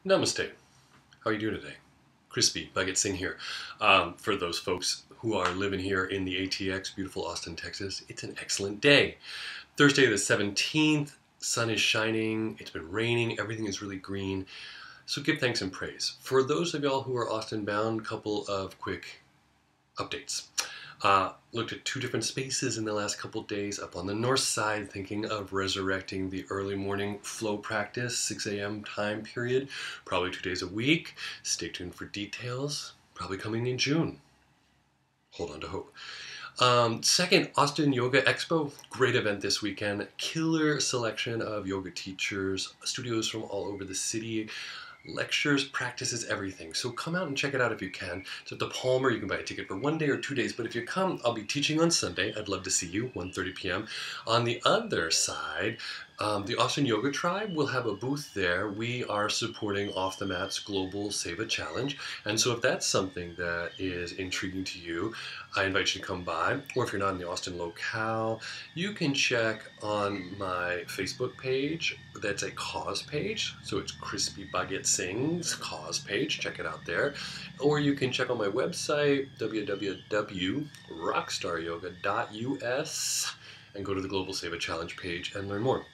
Namaste. How are you doing today? Crispy Bucket Singh here. For those folks who are living here in the ATX, beautiful Austin, Texas, it's an excellent day. Thursday the 17th, sun is shining, it's been raining, everything is really green. So give thanks and praise. For those of y'all who are Austin bound, couple of quick updates. Looked at two different spaces in the last couple days up on the north side, thinking of resurrecting the early morning flow practice, 6 a.m. time period, probably 2 days a week. Stay tuned for details, probably coming in June. Hold on to hope. Second, Austin Yoga Expo, great event this weekend. Killer selection of yoga teachers, studios from all over the city. Lectures, practices, everything. So come out and check it out if you can. It's at the Palmer. You can buy a ticket for 1 day or 2 days. But if you come, I'll be teaching on Sunday. I'd love to see you, 1:30 p.m. On the other side, the Austin Yoga Tribe will have a booth there. We are supporting Off the Mats Global Seva Challenge. And so if that's something that is intriguing to you, I invite you to come by. Or if you're not in the Austin locale, you can check on my Facebook page. That's a cause page. So it's Crispy Bucket Singh's cause page. Check it out there. Or you can check on my website, www.rockstaryoga.us, and go to the Global Seva Challenge page and learn more.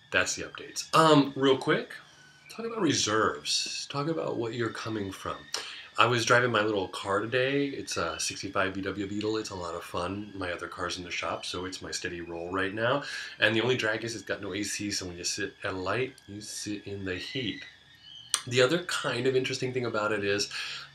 That's the updates. Real quick, talk about reserves. Talk about what you're coming from. I was driving my little car today. It's a 65 VW Beetle. It's a lot of fun. My other car's in the shop, so it's my steady roll right now. And the only drag is it's got no AC, so when you sit at a light, you sit in the heat. The other kind of interesting thing about it is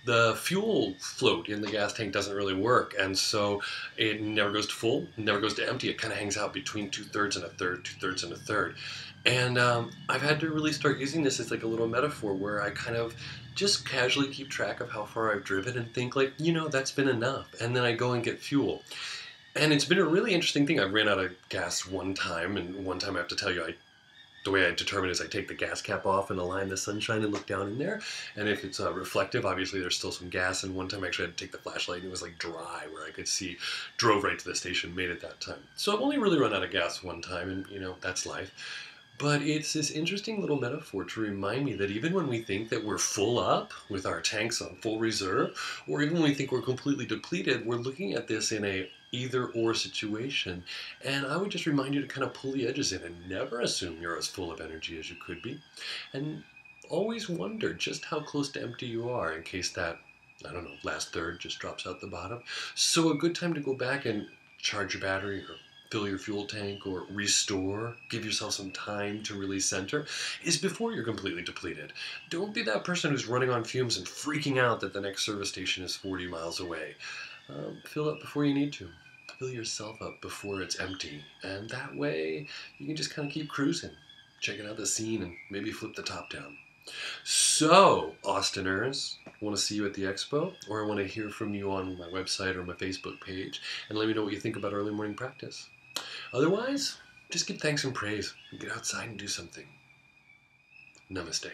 the fuel float in the gas tank doesn't really work, and so it never goes to full, never goes to empty. It kind of hangs out between 2/3 and a third, 2/3 and a third. And I've had to really start using this as like a little metaphor where I kind of just casually keep track of how far I've driven and think like, that's been enough. And then I go and get fuel. And it's been a really interesting thing. I ran out of gas one time, and one time I have to tell you, the way I determine is I take the gas cap off and align the sunshine and look down in there. And if it's reflective, obviously there's still some gas. And one time I actually had to take the flashlight and it was like dry where I could see, drove right to the station, made it that time. So I've only really run out of gas one time, and that's life. But it's this interesting little metaphor to remind me that even when we think that we're full up with our tanks on full reserve, or even when we think we're completely depleted, we're looking at this in a either or situation. And I would just remind you to kind of pull the edges in and never assume you're as full of energy as you could be. And always wonder just how close to empty you are in case that, I don't know, last third just drops out the bottom. So a good time to go back and charge your battery or fill your fuel tank or restore, give yourself some time to really center, is before you're completely depleted. Don't be that person who's running on fumes and freaking out that the next service station is 40 miles away. Fill up before you need to. Fill yourself up before it's empty. And that way, you can just kind of keep cruising, checking out the scene and maybe flip the top down. So, Austiners, I want to see you at the expo, or I want to hear from you on my website or my Facebook page, and let me know what you think about early morning practice. Otherwise, just give thanks and praise and get outside and do something. Namaste.